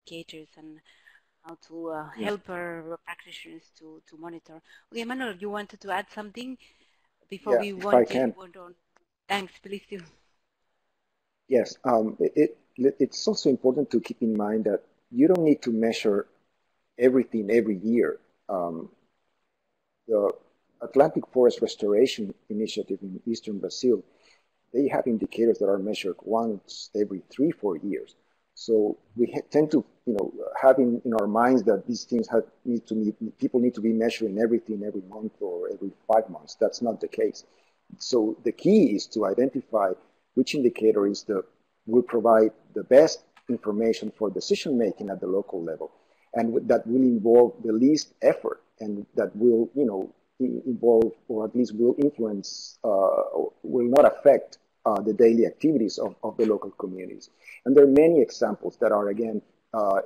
indicators and how to help our practitioners to monitor. Okay, Manuel, you wanted to add something before we want to go on? Thanks, please do. Yes, it's also important to keep in mind that you don't need to measure everything every year. The Atlantic Forest Restoration Initiative in Eastern Brazil, they have indicators that are measured once every 3-4 years. So we tend to, have in our minds that these things people need to be measuring everything every month or every 5 months. That's not the case. So the key is to identify which indicator will provide the best information for decision making at the local level, and that will involve the least effort, and that will, involve, or at least will influence, will not affect the daily activities of the local communities. And there are many examples that are, again,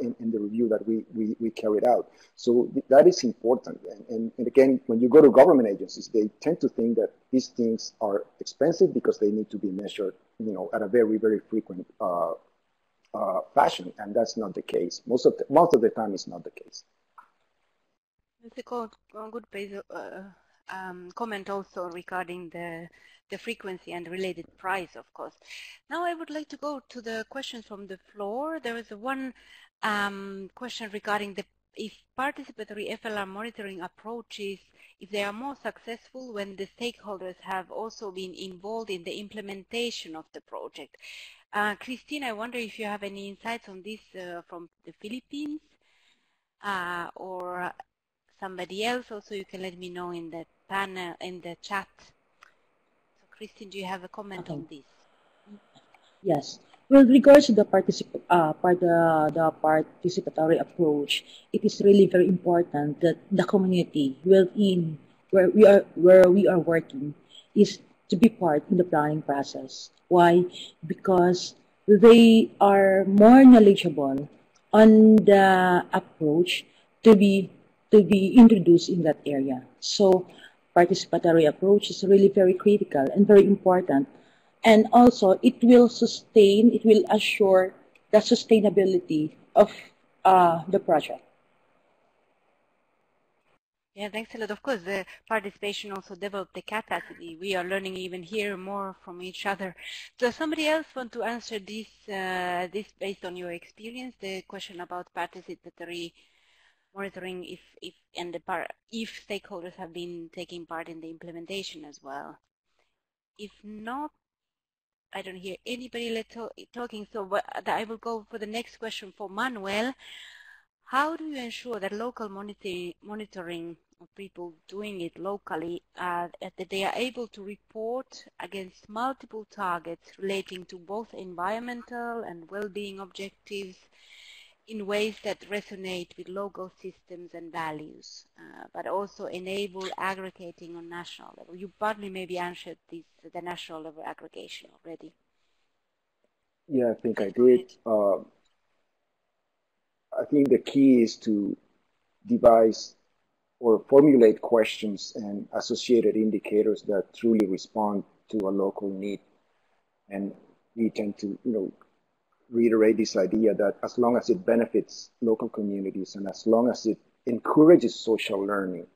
in the review that we carried out. So that is important. And again, when you go to government agencies, they tend to think that these things are expensive because they need to be measured, at a very, very frequent fashion. And that's not the case. Most of the time, it's not the case. It's a good comment also regarding the frequency and related price, of course. Now I would like to go to the questions from the floor. There is one question regarding if participatory FLR monitoring approaches, if they are more successful when the stakeholders have also been involved in the implementation of the project. Christine, I wonder if you have any insights on this from the Philippines or somebody else. Also, you can let me know in the panel, in the chat. So, Christine, do you have a comment on this? Yes. With regards to the participatory approach, it is really very important that the community where we are working is to be part in the planning process. Why? Because they are more knowledgeable on the approach to be introduced in that area. So participatory approach is really very critical and very important. And also it will assure the sustainability of the project. Yeah, thanks a lot. Of course, the participation also developed the capacity. We are learning even here more from each other. Does somebody else want to answer this based on your experience, the question about participatory monitoring, if stakeholders have been taking part in the implementation as well? If not, I don't hear anybody talking, so I will go for the next question for Manuel. How do you ensure that local monitoring of people doing it locally, that they are able to report against multiple targets relating to both environmental and well-being objectives in ways that resonate with local systems and values, but also enable aggregating on national level? You partly maybe answered the national level aggregation already. Yeah, I think I did. I think the key is to devise or formulate questions and associated indicators that truly respond to a local need. And we tend to, reiterate this idea that as long as it benefits local communities and as long as it encourages social learning,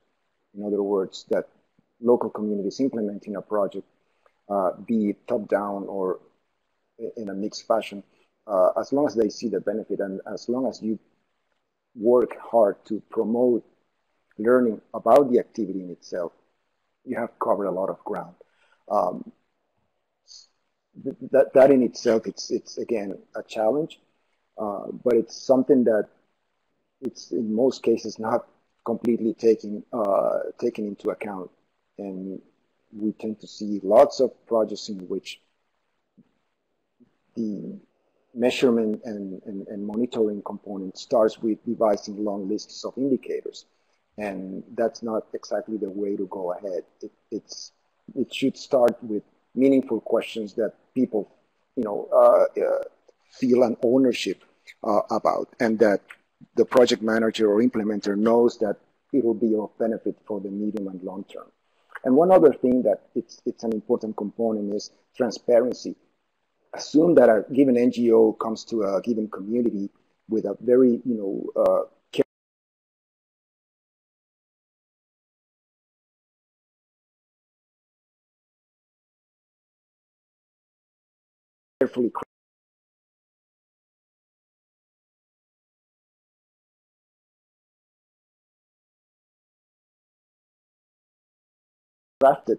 in other words, that local communities implementing a project, be it top-down or in a mixed fashion, as long as they see the benefit and as long as you work hard to promote learning about the activity in itself, you have covered a lot of ground. That in itself, it's again a challenge, but it's something that it's in most cases not completely taken into account, and we tend to see lots of projects in which the measurement and monitoring component starts with devising long lists of indicators, and that's not exactly the way to go ahead. It should start with meaningful questions that people, feel an ownership about, and that the project manager or implementer knows that it will be of benefit for the medium and long term. And one other thing that it's an important component is transparency. Assume that a given NGO comes to a given community with a very, carefully crafted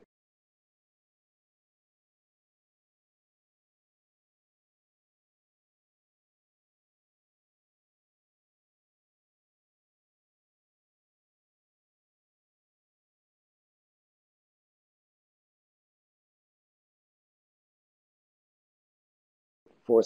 for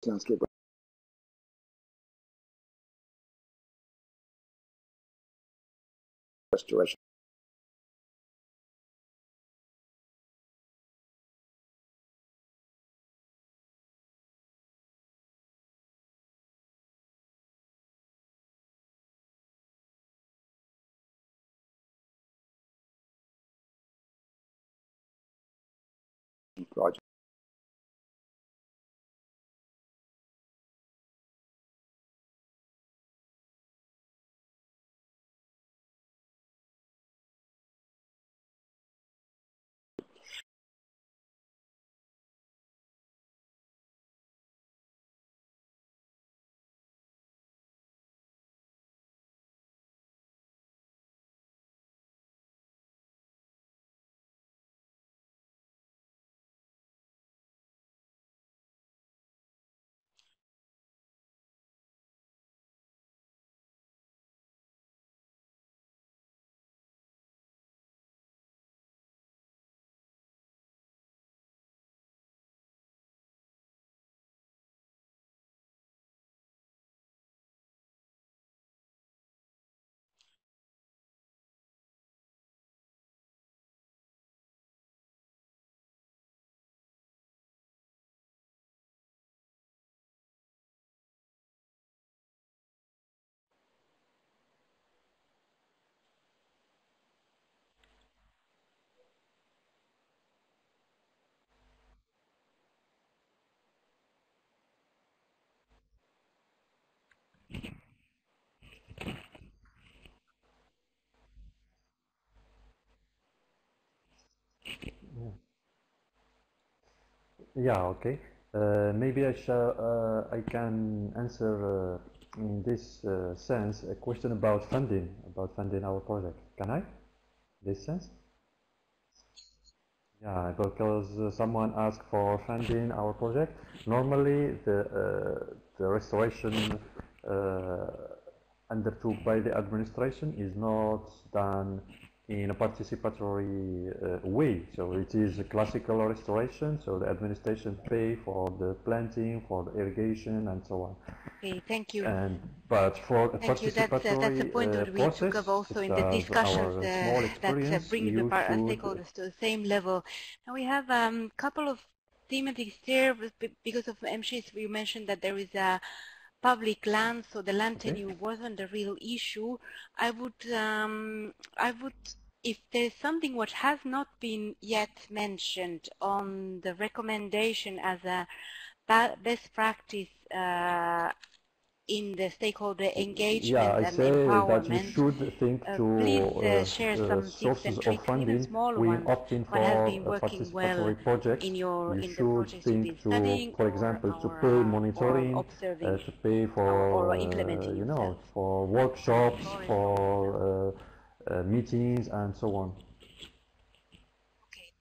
landscape restoration project. Yeah, okay. Maybe I can answer in this sense a question about funding our project. Can I? This sense? Yeah, because someone asked for funding our project. Normally, the restoration uh, undertook by the administration is not done in a participatory way. So it is a classical restoration. So the administration pay for the planting, for the irrigation, and so on. Okay, thank you. But for a Thank you. That's a point that participatory we took up process, also such in the as discussions our small that experience, bring the you should stakeholders to the same level. Now we have a couple of thematics there because of Mchich. We mentioned that there is a public land, so the land tenure wasn't a real issue. I would, if there's something what has not been yet mentioned on the recommendation as a best practice in the stakeholder engagement I and say that you empowerment, should think please to share some tips sources and of tricks, even funding small when ones, opting what has for been working well participatory projects. in You the should projects you've been think to, studying for example, to pay or monitoring, observing to pay or for, implementing you yourself. know, for The workshops, floor is yours now. for meetings, and so on. Okay.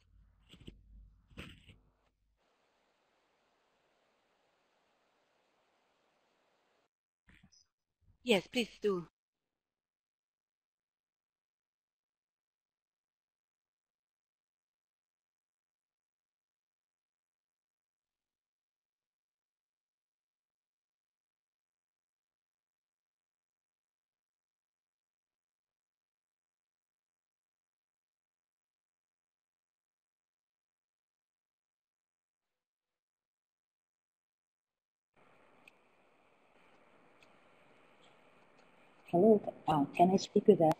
Yes, please do. Hello, can I speak with that?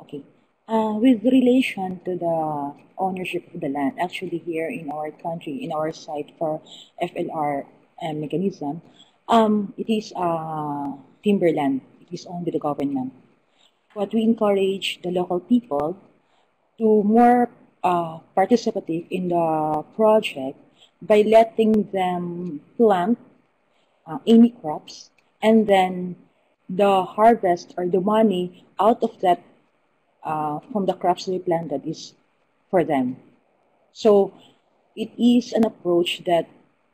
Okay. With relation to the ownership of the land, actually here in our country, in our site for FLR mechanism, it is timberland. It is owned by the government. But we encourage the local people to more participative in the project by letting them plant any crops, and then the harvest or the money out of that from the crops they planted is for them. So it is an approach that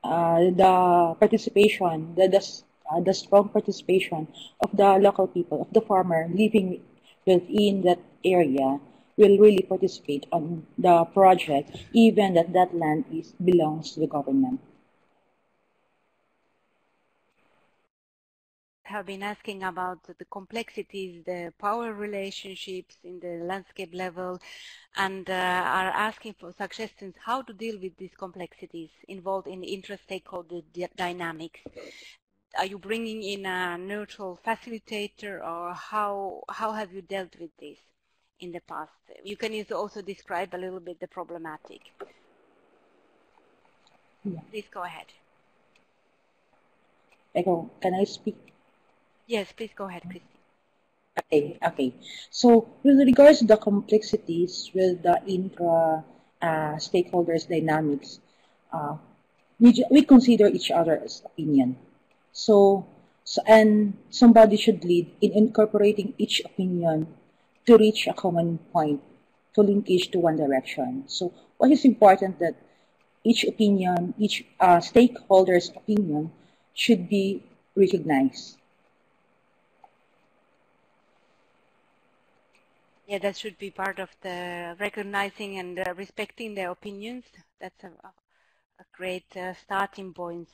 the participation, the strong participation of the local people, of the farmer living within that area, will really participate on the project, even that that land belongs to the government. Have been asking about the complexities, the power relationships in the landscape level, and are asking for suggestions how to deal with these complexities involved in intra-stakeholder dynamics. Are you bringing in a neutral facilitator, or how have you dealt with this in the past? You can also describe a little bit the problematic. Yeah. Please go ahead. Can I speak? Yes, please go ahead, Christine. Okay. So with regards to the complexities with the intra stakeholders dynamics, uh, we consider each other's opinion. And somebody should lead in incorporating each opinion to reach a common point, to linkage to one direction. So what is important that each opinion, each stakeholder's opinion should be recognized. Yeah, that should be part of the recognizing and respecting their opinions. That's a great starting point.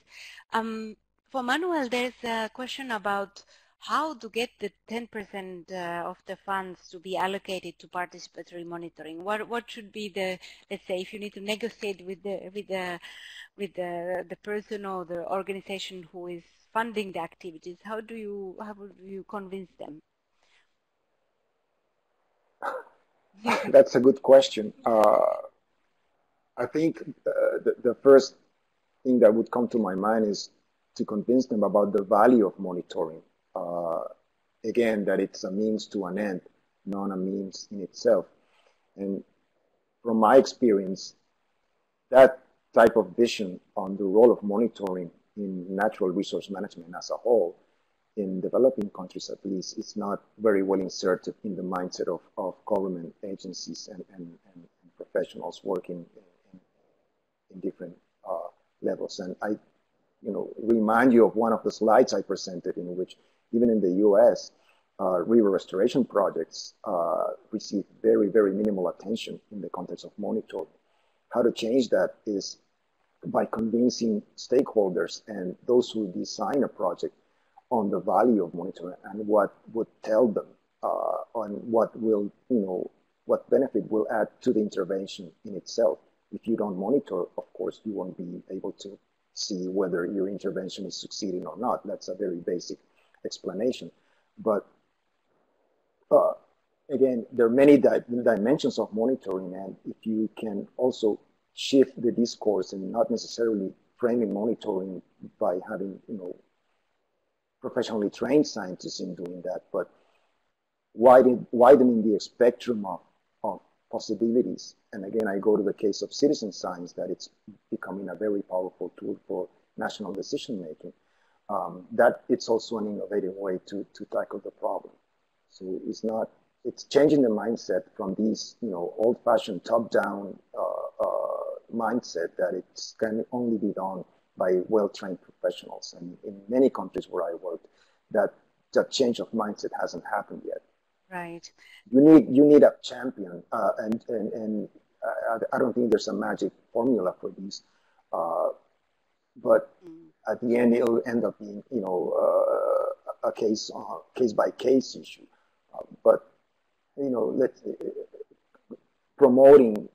For Manuel, there's a question about how to get the 10% of the funds to be allocated to participatory monitoring. What should be the, let's say, if you need to negotiate with the person or the organization who is funding the activities, how would you convince them? That's a good question. I think the first thing that would come to my mind is to convince them about the value of monitoring. Again, that it's a means to an end, not a means in itself. And from my experience, that type of vision on the role of monitoring in natural resource management as a whole, in developing countries at least, is not very well inserted in the mindset of government agencies and professionals working in different levels. And I remind you of one of the slides I presented in which even in the US, river restoration projects receive very, very minimal attention in the context of monitoring. How to change that is by convincing stakeholders and those who design a project on the value of monitoring and what would tell them on what will, what benefit will add to the intervention in itself. If you don't monitor, of course, you won't be able to see whether your intervention is succeeding or not. That's a very basic explanation. But again, there are many dimensions of monitoring, and if you can also shift the discourse and not necessarily framing monitoring by having, professionally trained scientists in doing that, but widening the spectrum of possibilities. And again, I go to the case of citizen science, that it's becoming a very powerful tool for national decision making. That it's also an innovative way to tackle the problem. So it's changing the mindset from these, old-fashioned top-down mindset that it can only be done by well-trained professionals. And in many countries where I worked, that change of mindset hasn't happened yet. Right. You need a champion, and I don't think there's a magic formula for these, but at the end it'll end up being, a case by case issue. But let's promoting